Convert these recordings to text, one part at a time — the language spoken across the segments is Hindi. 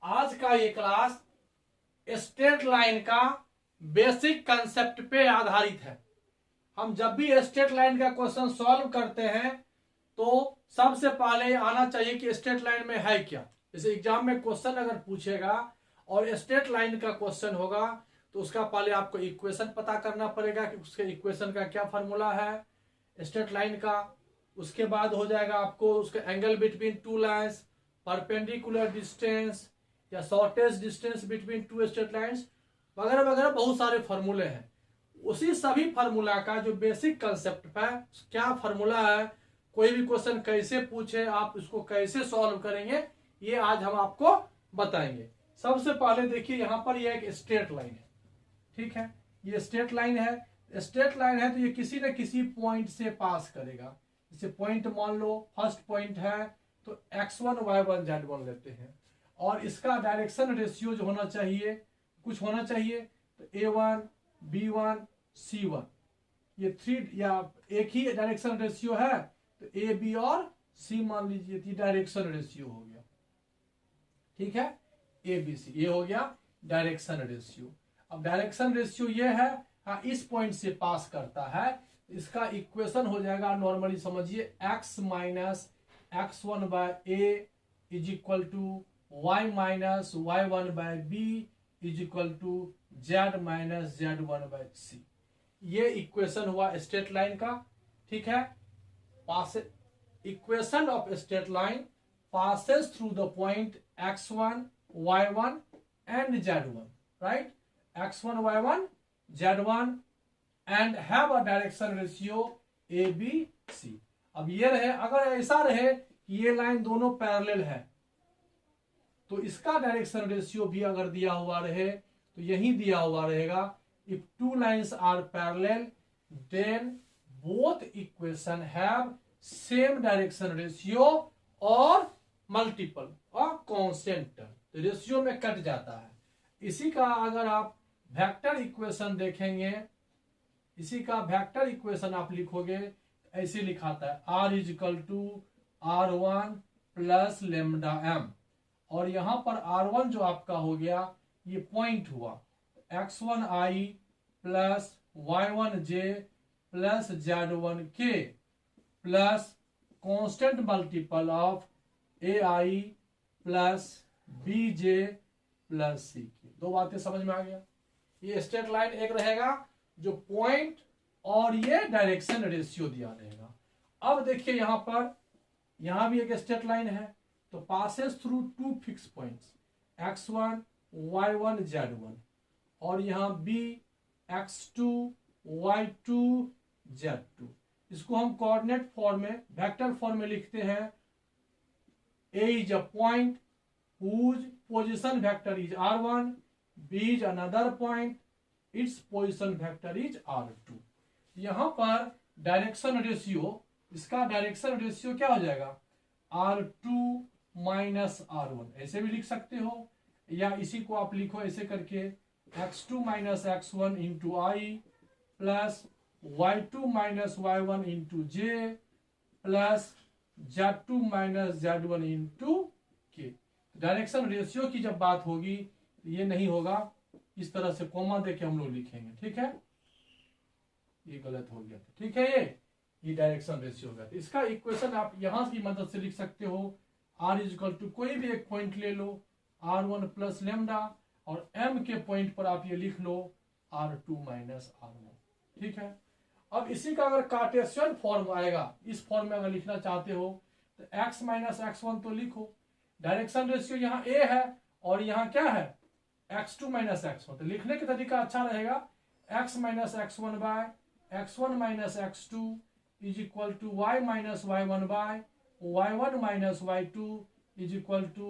आज का ये क्लास स्ट्रेट लाइन का बेसिक कंसेप्ट पे आधारित है। हम जब भी स्ट्रेट लाइन का क्वेश्चन सॉल्व करते हैं तो सबसे पहले आना चाहिए कि स्ट्रेट लाइन में है क्या। जैसे एग्जाम में क्वेश्चन अगर पूछेगा और स्ट्रेट लाइन का क्वेश्चन होगा तो उसका पहले आपको इक्वेशन पता करना पड़ेगा कि उसके इक्वेशन का क्या फार्मूला है स्ट्रेट लाइन का। उसके बाद हो जाएगा आपको उसके angle between two lines, perpendicular distance या shortest distance between two straight lines वगैरह वगैरह बहुत सारे फार्मूले हैं। उसी सभी फार्मूला का जो बेसिक कंसेप्ट है क्या फार्मूला है, कोई भी क्वेश्चन कैसे पूछे आप इसको कैसे सॉल्व करेंगे, ये आज हम आपको बताएंगे। सबसे पहले देखिए यहाँ पर ये एक स्ट्रेट लाइन है, ठीक है। ये स्ट्रेट लाइन है, स्ट्रेट लाइन है तो ये किसी न किसी पॉइंट से पास करेगा। जैसे पॉइंट मान लो फर्स्ट पॉइंट है तो x1 y1 z1 लेते हैं और इसका डायरेक्शन रेशियो जो होना चाहिए कुछ होना चाहिए तो a1 b1 c1 ये थ्री या एक ही डायरेक्शन रेशियो है तो ए बी और सी मान लीजिए ये डायरेक्शन रेशियो हो गया, ठीक है। ए बी सी ये हो गया डायरेक्शन रेशियो। अब डायरेक्शन रेशियो ये है हाँ इस पॉइंट से पास करता है, इसका इक्वेशन हो जाएगा नॉर्मली समझिए x minus x1 by A is equal to y minus y1 by B is equal to z minus z1 by C. ये इक्वेशन हुआ स्ट्रेट लाइन का, ठीक है। Pass equation of straight line passes through the point x1 y1 and z1, right? x1 y1 z1 and have a direction ratio a b c। अब ये रहे, अगर ऐसा रहे कि ये लाइन दोनों पैरेलल है तो इसका डायरेक्शन रेशियो भी अगर दिया हुआ रहे तो यही दिया हुआ रहेगा। If two lines are parallel then both equation have same direction ratio और मल्टीपल और कांस्टेंट तो रेशियो में कट जाता है। इसी का अगर आप वेक्टर इक्वेशन देखेंगे, इसी का वेक्टर इक्वेशन आप लिखोगे ऐसे लिखाता है r is equal to r1 plus lambda m और यहां पर r1 जो आपका हो गया ये पॉइंट हुआ x1i plus y1j plus z1k plus constant multiple of ai plus bj plus c की। दो बातें समझ में आ गया। ये स्ट्रेट लाइन एक रहेगा जो पॉइंट और ये डायरेक्शन रेशियो दिया रहेगा। अब देखिए यहां पर यहां भी एक स्ट्रेट लाइन है तो passes through two fixed points x1 y1 z1 और यहां b x2 y2 z2। इसको हम कोऑर्डिनेट फॉर्म में वेक्टर फॉर्म में लिखते हैं a is a point whose position vector is r1, b is another point its position vector is r2। यहां पर डायरेक्शन रेशियो, इसका डायरेक्शन रेशियो क्या हो जाएगा r2 माइनस r1 ऐसे भी लिख सकते हो या इसी को आप लिखो ऐसे करके x2 minus x1 into I plus y2 minus y1 into J plus z2 minus z1 into K. Direction ratio की जब बात होगी तो ये नहीं होगा, इस तरह से कोमा देके हम लोग लिखेंगे, ठीक है। ये गलत हो गया था, ठीक है। ये डायरेक्शन रेशियो हो गया। इसका इक्वेशन आप यहां की मदद से लिख सकते हो r इज इक्वल टू कोई भी एक पॉइंट ले लो r1 प्लस लेमडा और m के पॉइंट पर आप ये लिख लो r2 माइनस r1, ठीक है। अब इसी का अगर कार्टेशियन फॉर्म आएगा, इस फॉर्म में अगर लिखना चाहते हो तो x माइनस x1 तो लिखो, डायरेक्शन रेशियो यहाँ a है और यहाँ क्या है x2 माइनस x1 तो लिखने का तरीका अच्छा रहेगा x minus x1 by x1 minus x2 is equal to y minus y1 by y1 minus y2 is equal to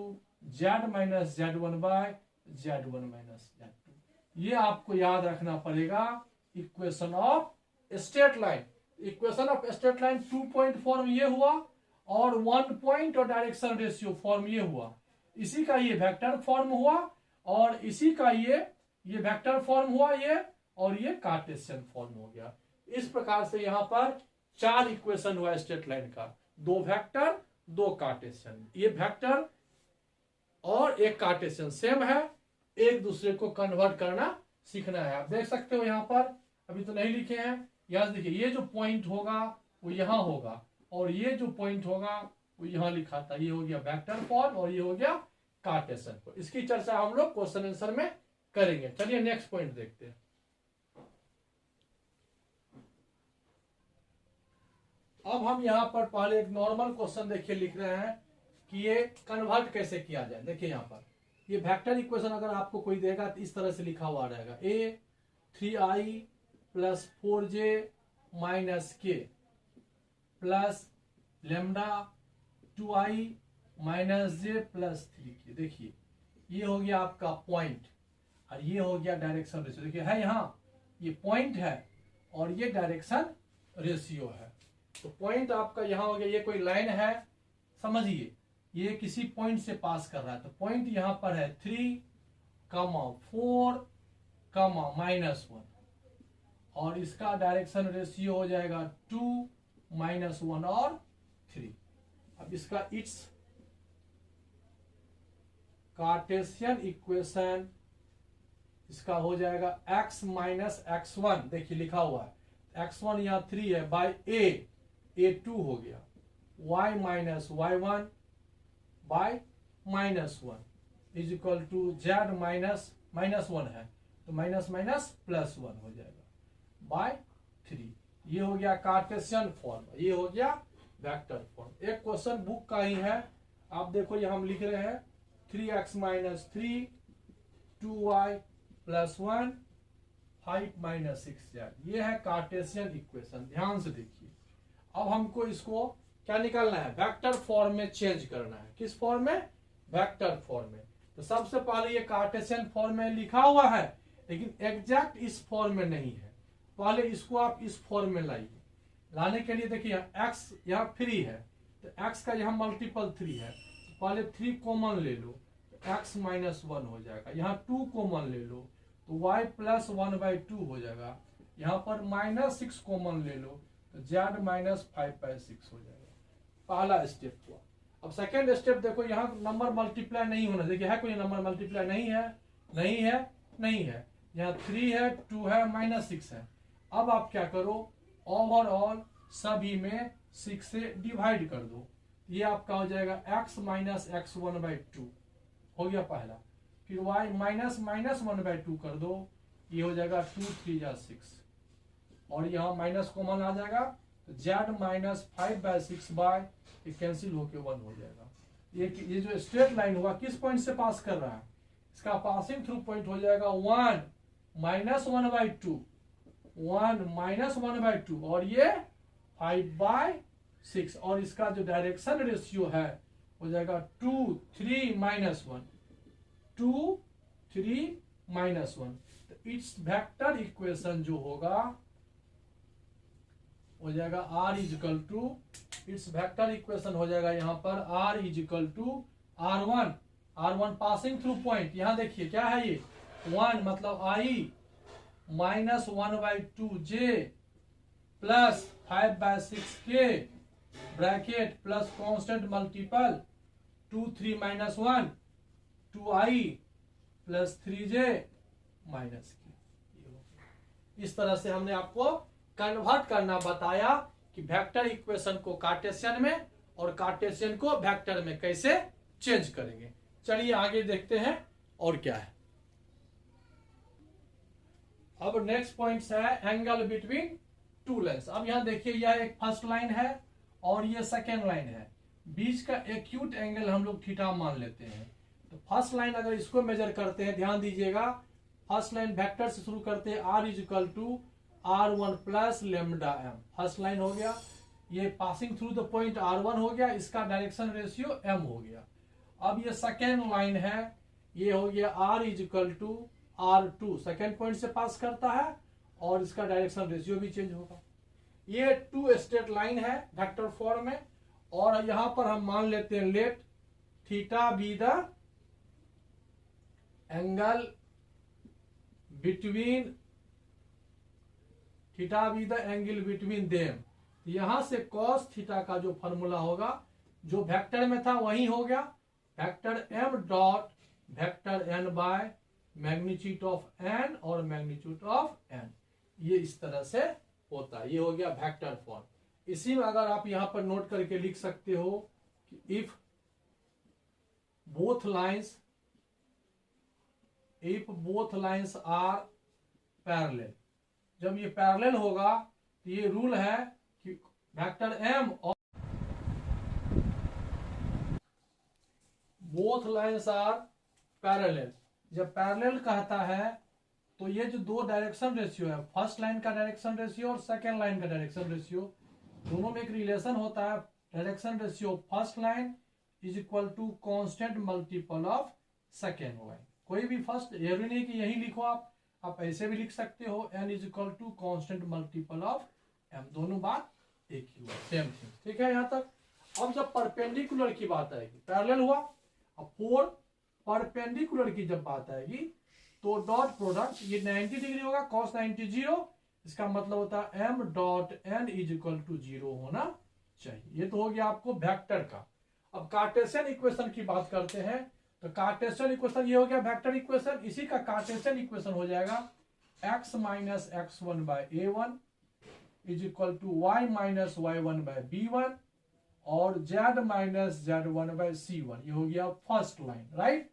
z minus z1 by z1 minus z2। ये आपको याद रखना पड़ेगा equation of straight line. Equation of straight line 2 point form ये हुआ और 1 पॉइंट और डायरेक्शन रेशियो फॉर्म ये हुआ। इसी का ये वेक्टर फॉर्म हुआ और इसी का ये वेक्टर फॉर्म हुआ ये और ये कार्टेशियन फॉर्म हो गया। इस प्रकार से यहाँ पर 4 इक्वेशन हुआ स्ट्रेट लाइन का, 2 वेक्टर 2 कार्टेशियन। ये वेक्टर और और एक कार्टेशियन सेम है, एक दूसरे को कन्वर्ट करना सीखना है। आप देख सकते हो यहाँ पर, अभी तो नहीं लिखे हैं, यहाँ देखिए ये जो पॉइंट होगा वो यहाँ होगा और ये जो पॉइंट होगा वो यहाँ लिखा था। ये हो गया वेक्टर फॉर्म और ये हो गया कार्टेशियन फॉर्म। इसकी चर्चा हम लोग क्वेश्चन आंसर में करेंगे। चलिए नेक्स्ट पॉइंट देखते हैं। अब हम यहाँ पर पहले एक नॉर्मल क्वेश्चन देखिए लिख रहे हैं कि ये कन्वर्ट कैसे किया जाए। देखिए यहाँ पर ये वेक्टर इक्वेशन अगर आपको कोई देगा तो इस तरह से लिखा हुआ रहेगा, a 3i plus 4j minus के प्लस लेमडा 2i माइनस जे प्लस 3k। देखिए ये हो गया आपका पॉइंट और ये हो गया डायरेक्शन रेशियो। देखिए है यहाँ ये पॉइंट है और ये डायरेक्शन रेशियो है। तो पॉइंट आपका यहाँ हो गया, ये कोई लाइन है, समझिए ये किसी पॉइंट से पास कर रहा है। तो पॉइंट यहाँ पर है 3, 4, -1 और इसका डायरेक्शन रेशियो हो जाएगा 2, -1 और 3। अब इसका इट्स कार्टेशियन इक्वेशन इसका हो जाएगा x माइनस x1। देखिए लिखा हुआ है x1 यहाँ 3 है बाय a 2 हो गया, y minus y1 by -1 is equal to z minus -1 है तो माइनस माइनस +1 हो जाएगा बाय 3। ये हो गया कार्टेशियन फॉर्म, ये हो गया वेक्टर फॉर्म। एक क्वेश्चन बुक का ही है, आप देखो ये हम लिख रहे हैं 3x minus 3 2y plus 1 5 minus 6z। ये है कार्टेशियन इक्वेशन। ध्यान से देखिए, अब हमको इसको क्या निकालना है, वेक्टर फॉर्म में चेंज करना है। किस फॉर्म में, वेक्टर फॉर्म में। तो सबसे पहले ये कार्टेशियन फॉर्म में लिखा हुआ है लेकिन एग्जैक्ट इस फॉर्म में नहीं है। पहले इसको आप इस फॉर्म में लाइए। लाने के लिए देखिए x यहाँ फ्री है तो x का यहाँ मल्टीपल 3 है, तो पहले 3 कॉमन ले लो तो x माइनस 1 हो जाएगा। यहाँ 2 कॉमन ले लो तो y प्लस 1/2 हो जाएगा। यहाँ पर -6 कॉमन ले लो तो z माइनस 5/6 हो जाएगा। पहला स्टेप हुआ। अब सेकेंड स्टेप देखो, यहाँ नंबर मल्टीप्लाई नहीं होना। देखिए है कोई नंबर मल्टीप्लाई, नहीं है, नहीं है, नहीं है। यहाँ 3 है, 2 है, -6 है। अब आप क्या करो, ओवरऑल सभी में 6 से डिवाइड कर दो। ये आपका हो जाएगा x माइनस x1/2 हो गया पहला। फिर y माइनस -1/2 कर दो, ये हो जाएगा 2 3 जा 6 और यहाँ माइनस कॉमन आ जाएगा तो z माइनस 5/6 बाय कैंसिल होके 1 हो जाएगा। ये जो स्ट्रेट लाइन हुआ किस पॉइंट से पास कर रहा है, इसका पासिंग थ्रू पॉइंट हो जाएगा 1 -1/2 1 -1/2 और ये 5/6 और इसका जो डायरेक्शन रेशियो है हो जाएगा 2 3 -1 2 3 -1। तो इट्स वेक्टर इक्वेशन जो होगा हो जाएगा r is equal to, it's vector equation हो जाएगा यहाँ पर r is equal to r1 passing through point. यहाँ देखिए क्या है ये 1 मतलब i -1/2j plus 5/6k bracket plus constant multiple 2 3 -1 2i plus 3j minus k। इस तरह से हमने आपको कन्वर्ट करना बताया कि वेक्टर इक्वेशन को कार्टेशियन में और कार्टेशियन को वेक्टर में कैसे चेंज करेंगे। चलिए आगे देखते हैं और क्या है। अब नेक्स्ट पॉइंट है एंगल बिटवीन टू लाइन्स। अब यहाँ देखिए यह एक फर्स्ट लाइन है और ये सेकेंड लाइन है, बीच का एक्यूट एंगल हम लोग थीटा मान लेते हैं। तो फर्स्ट लाइन अगर इसको मेजर करते हैं, ध्यान दीजिएगा, फर्स्ट लाइन वेक्टर से शुरू करते हैं r is equal to r1 plus lambda m। First line हो गया, ये passing through the point r1 हो गया, इसका डायरेक्शन रेशियो m हो गया। अब ये सेकेंड लाइन है, ये हो गया r is equal to r2, second point से पास करता है और इसका डायरेक्शन रेशियो भी चेंज होगा। ये टू स्ट्रेट लाइन है वेक्टर फॉर्म में और यहां पर हम मान लेते हैं let theta be the angle between, theta be the angle between them. यहां से कॉस थीटा का जो फॉर्मूला होगा जो वेक्टर में था वही हो गया, vector m dot vector n by magnitude of n और मैग्नीट्यूड ऑफ n, ये इस तरह से होता है। ये हो गया वेक्टर फॉर्म। इसी में अगर आप यहां पर नोट करके लिख सकते हो कि if both lines are parallel, जब ये पैरेलल होगा तो ये रूल है कि वेक्टर m और बोथ लाइंस आर पैरेलल, जब पैरेलल कहता है तो ये जो दो डायरेक्शन रेशियो है, फर्स्ट लाइन का डायरेक्शन रेशियो और सेकेंड लाइन का डायरेक्शन रेशियो, दोनों में एक रिलेशन होता है। Direction ratio first line is equal to constant multiple of second line. कोई भी फर्स्ट, ये भी नहीं कि यही लिखो आप ऐसे भी लिख सकते हो, n is equal to constant multiple of m, दोनों बात एक ही हुआ, सेम थिंग। ठीक है यहाँ तक। अब जब परपेंडिकुलर की बात आएगी, पैरेलल हुआ, अब फोर परपेंडिकुलर की जब बात आएगी तो डॉट प्रोडक्ट ये 90 डिग्री होगा, cos 90 0, इसका मतलब होता है m dot n is equal to 0 होना चाहिए। ये तो हो गया आपको वेक्टर का। अब कार्टेशियन इक्वेशन की बात करते हैं, तो कार्टेशियन इक्वेशन ये हो गया वेक्टर इक्वेशन। इसी का कार्टेशियन इक्वेशन हो जाएगा x minus x1 by a1 is equal to y minus y1 by b1 और z minus z1 by c1। ये हो गया first line, right.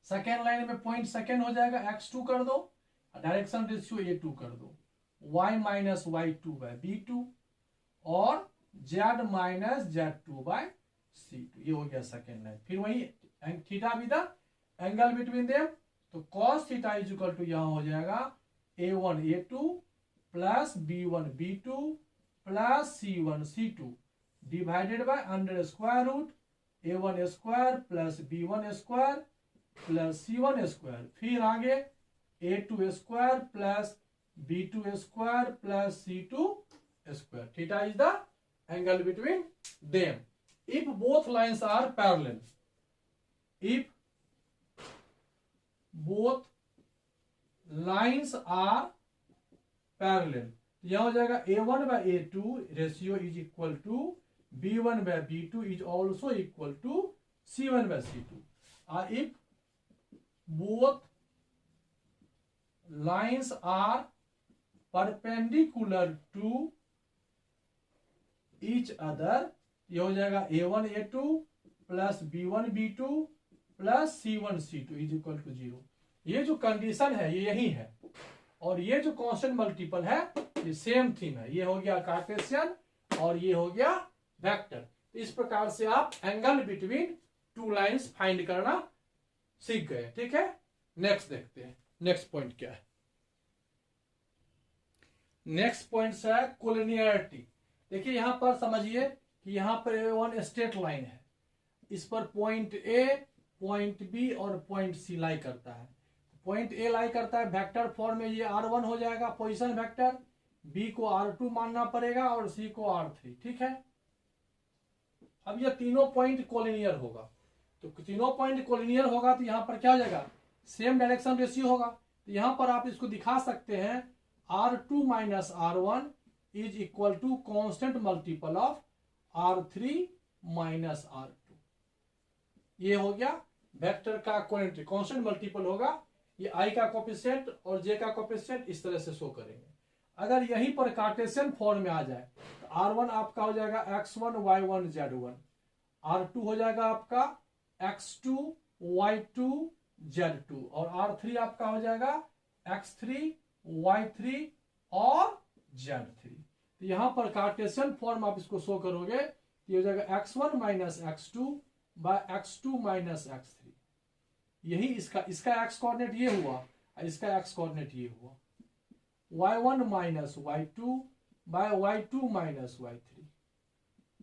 Second line में पॉइंट सेकेंड हो जाएगा, x2 कर दो, डायरेक्शन रेशियो a2 कर दो, y minus y2 by b2 और z minus z2 bye c2। ये हो गया सेकेंड लाइन। फिर वही थीटा भी था, एंगल बिटवीन देम, तो cos theta is equal to यहां हो जाएगा a1 a2 plus b1 b2 plus c1 c2 divided by under square root a1 square plus b1 square plus c1 square, फिर आगे a2 square plus b2 square plus c2 square. Theta is the angle between them if both lines are parallel. If both lines are parallel, यह हो जाएगा a1 by a2 ratio is equal to b1 by b2 is also equal to c1 by c2। If both lines are perpendicular to each other, ये हो जाएगा a1 a2 plus b1 b2 plus c1 c2 is equal to 0। ये जो कंडीशन है ये यही है, और ये जो कांस्टेंट मल्टीपल है ये सेम थिंग है। ये हो गया कार्टेशियन और ये हो गया वेक्टर। इस प्रकार से आप angle between two lines find करना सीख गए। ठीक है, नेक्स्ट देखते हैं, नेक्स्ट पॉइंट क्या है। नेक्स्ट पॉइंट है कोलिनियरिटी। देखिए यहां पर समझिए कि यहां पर वन स्ट्रेट लाइन है, इस पर पॉइंट ए, पॉइंट बी और पॉइंट सी लाई करता है। पॉइंट ए लाई करता है वेक्टर फॉर्म में, ये r1 हो जाएगा पोजीशन वेक्टर, बी को r2 मानना पड़ेगा और सी को r3। ठीक है, अब ये तीनों पॉइंट कोलिनियर होगा, तो तीनों पॉइंट कोलिनियर होगा तो यहां पर क्या हो जाएगा, सेम डायरेक्शन रेशियो होगा। तो यहां पर आप इसको दिखा सकते हैं r2 minus r1 is equal to constant multiple of r3 minus r2। ये हो गया वेक्टर का क्वांटिटी, कांस्टेंट मल्टीपल होगा। ये i का कोफिशिएंट और j का कोफिशिएंट इस तरह से शो करेंगे। अगर यहीं पर कार्टेशियन फॉर्म में आ जाए तो r1 आपका हो जाएगा x1 y1 z1, r2 हो जाएगा आपका x2 y2 z2 और r3 आपका हो जाएगा x3 y3 और z3। तो यहां पर कार्टेशियन फॉर्म आप इसको शो करोगे, ये हो जाएगा x1 minus x2 bye x2 minus x3। यही इसका x कोऑर्डिनेट ये हुआ, इसका x कोऑर्डिनेट ये हुआ, y1 minus y2 bye y2 minus y3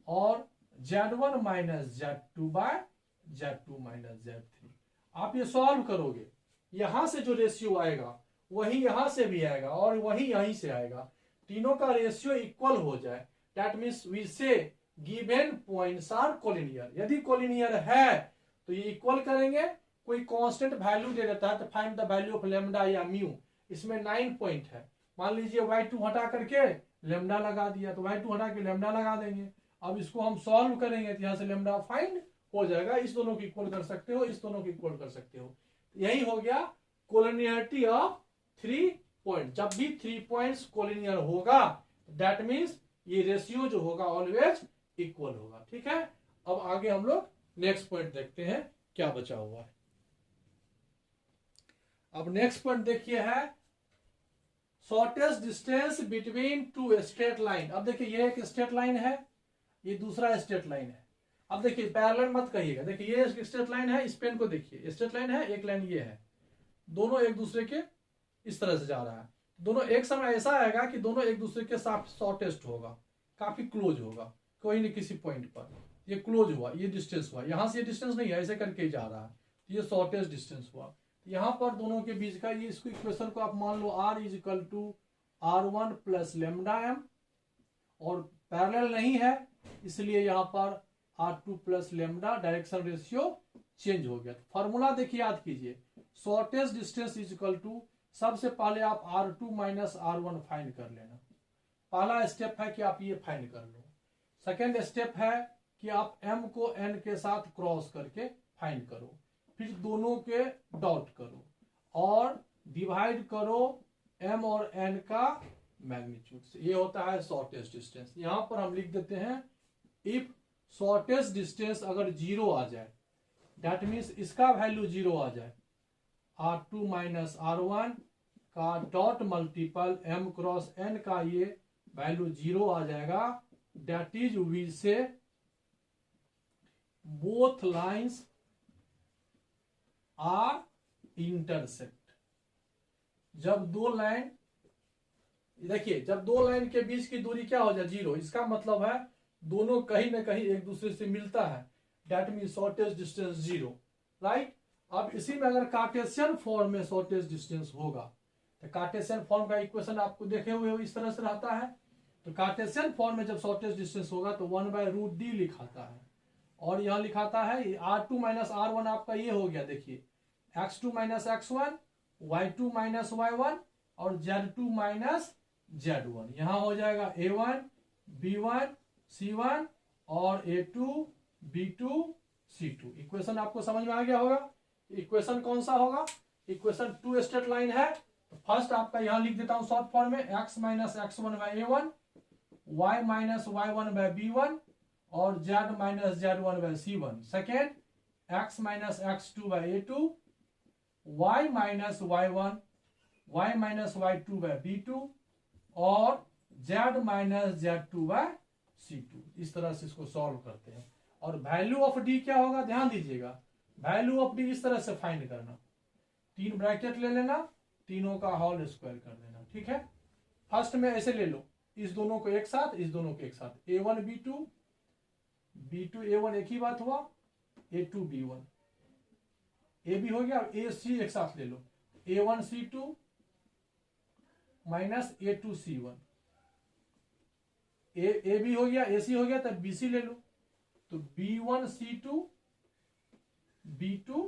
और z1 minus z2 bye z2 minus z3। आप ये सॉल्व करोगे, यहां से जो रेशियो आएगा वही यहां से भी आएगा और वही यहीं से आएगा, तीनों का रेशियो इक्वल हो जाए, दैट मींस वी से गिवन पॉइंट्स आर कोलिनियर। यदि कोलिनियर है तो ये इक्वल करेंगे। कोई कांस्टेंट वैल्यू दे देता है तो find the value of lambda या म्यू। इसमें 9 पॉइंट है, मान लीजिए y2 हटा करके लेमडा लगा दिया तो y2 हटा के लेमडा लगा देंगे। अब इसको हम सॉल्व करेंगे तो यहां से लेमडा फाइंड हो जाएगा। इस दोनों को इक्वल कर सकते हो, इस दोनों को इक्वल कर सकते हो। यही हो गया कोलिनियरिटी ऑफ 3 पॉइंट। जब भी 3 पॉइंट्स कोलिनियर होगा दैट मीन्स ये रेशियो जो होगा ऑलवेज इक्वल होगा। ठीक है, अब आगे हम लोग नेक्स्ट पॉइंट देखते हैं क्या बचा हुआ है। अब नेक्स्ट पॉइंट देखिए है shortest distance between two straight line. अब देखिए ये एक स्ट्रेट लाइन है, ये दूसरा स्ट्रेट लाइन है। अब देखिए पैरेलल मत कहिएगा, देखिए ये स्ट्रेट लाइन है, इस पेन को देखिए स्ट्रेट लाइन है, एक लाइन ये है, दोनों एक दूसरे के इस तरह से जा रहा है। दोनों एक समय ऐसा आएगा कि दोनों एक दूसरे के साथ शॉर्टेस्ट होगा, काफी क्लोज होगा, कोई नहीं किसी पॉइंट पर ये क्लोज हुआ, ये डिस्टेंस हुआ, यहां से ये डिस्टेंस नहीं है, ऐसे करके जा रहा है, ये शॉर्टेस्ट डिस्टेंस हुआ। यहां पर दोनों के बीच का ये इसको इक्वेशन को आप मान लो r is equal to r1 plus lambda m, और पैरेलल नहीं है इसलिए यहां पर r2 plus lambda, direction ratio change हो गया। फॉर्मूला देखिए याद कीजिए, shortest distance is equal to, सबसे पहले आप r2 माइनस r1 फाइंड कर लेना। पहला स्टेप है कि आप ये फाइंड कर लो। सेकेंड स्टेप है कि आप m को n के साथ क्रॉस करके फाइंड करो, फिर दोनों के डॉट करो और डिवाइड करो m और n का मैग्नीट्यूड से। ये होता है शॉर्टेस्ट डिस्टेंस। यहां पर हम लिख देते हैं इफ शॉर्टेस्ट डिस्टेंस अगर 0 आ जाए दैट मीन्स इसका वैल्यू 0 आ जाए, r2 माइनस r1 का dot multiple m cross n का ये वैल्यू 0 आ जाएगा, दैट इज वी से बोथ लाइंस आर इंटरसेक्ट। जब दो लाइन, देखिए जब दो लाइन के बीच की दूरी क्या हो जाए 0, इसका मतलब है दोनों कहीं ना कहीं एक दूसरे से मिलता है, that mean shortest distance 0, right. अब इसी में अगर कार्टेशियन फॉर्म में शॉर्टेस्ट डिस्टेंस होगा तो कार्टेशियन फॉर्म का इक्वेशन आपको देखे हुए हो इस तरह से रहता है। तो कार्टेशियन फॉर्म में जब शॉर्टेस्ट डिस्टेंस होगा तो 1/√d लिखाता है, और यहां लिखाता है r2 माइनस r1 आपका ये हो गया, देखिए x2 minus x1, y2 minus y1 और z2 माइनस z1। यहां हो जाएगा a1 b1 c1 और a2 b2 c2। इक्वेशन आपको समझ में आ गया होगा। इक्वेशन कौन सा होगा, इक्वेशन 2 स्ट्रेट लाइन है तो फर्स्ट आपका यहां लिख देता हूं शॉर्ट फॉर्म में, x minus x1 by a1, y minus y1 by b1 और z minus z1 by c1। Second x minus x2 by a2, y minus y1, y minus y2 by b2 और z minus z2 bye c2। इस तरह से इसको सॉल्व करते हैं। और वैल्यू ऑफ d क्या होगा, ध्यान दीजिएगा, वैल्यू ऑफ d इस तरह से फाइंड करना, 3 ब्रैकेट ले लेना, तीनों का होल स्क्वायर कर देना। ठीक है, फर्स्ट में ऐसे ले लो, इस दोनों को एक साथ, इस दोनों को एक साथ, a1 b2 b2 a1 एक ही बात हुआ, a2 b1 a भी हो गया, a c एक साथ ले लो, a1 c2 minus a2 c1, a भी हो गया, ac हो गया, तब bc ले लो, तो b1 c2 b2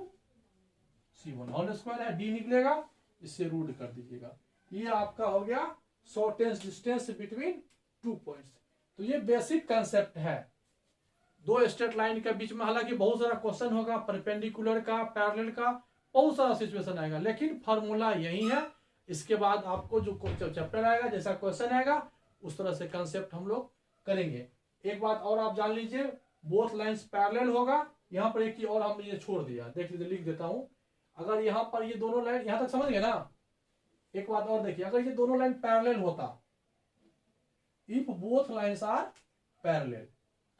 c1 whole square है, d निकलेगा, इससे रूट कर दीजिएगा। ये आपका हो गया शॉर्टेस्ट डिस्टेंस बिटवीन 2 पॉइंट्स। तो ये बेसिक कंसेप्ट है दो स्ट्रेट लाइन के बीच में। हालांकि बहुत सारा क्वेश्चन होगा, परपेंडिकुलर का, पैरेलल का, बहुत सारा सिचुएशन आएगा, लेकिन फॉर्मूला यही है। इसके बाद आपको जो चैप्टर आएगा, जैसा क्वेश्चन आएगा, उस तरह से कंसेप्ट हम लोग करेंगे। एक बात और आप जान लीजिए, बोथ लाइंस पैरेलल होगा। यहाँ पर एक ही और हम ये छोड़ दिया, देख लीजिए, लिख देता हूं। अगर यहाँ पर ये दोनों लाइन, यहां तक समझ गए ना। एक बात और देखिए, अगर ये दोनों लाइन पैरेलल होता, if both lines are parallel,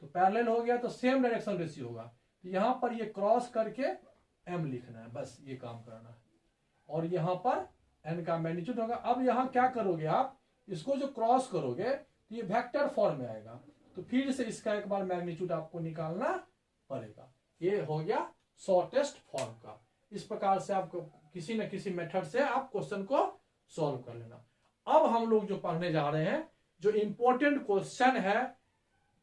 तो पैरेलल हो गया तो सेम डायरेक्शन रेशियो होगा, तो यहां पर ये क्रॉस करके m लिखना है, बस ये काम करना है, और यहां पर n का मैग्नीट्यूड होगा। अब यहां क्या करोगे आप, इसको जो क्रॉस करोगे तो ये वेक्टर फॉर्म में आएगा, तो फिर से इसका एक बार मैग्नीट्यूड आपको निकालना पड़ेगा। ये हो गया शॉर्टेस्ट फॉर्म का। इस प्रकार से आपको किसी न किसी मेथड से आप क्वेश्चन को सॉल्व कर लेना। अब हम लोग जो पढ़ने जा रहे हैं, जो इंपॉर्टेंट क्वेश्चन है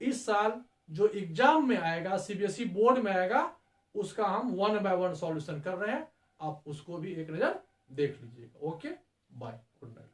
इस साल जो एग्जाम में आएगा, सीबीएसई बोर्ड में आएगा, उसका हम 1 बाय 1 सॉल्यूशन कर रहे हैं। आप उसको भी एक नजर देख लीजिएगा। Okay, bye, good night.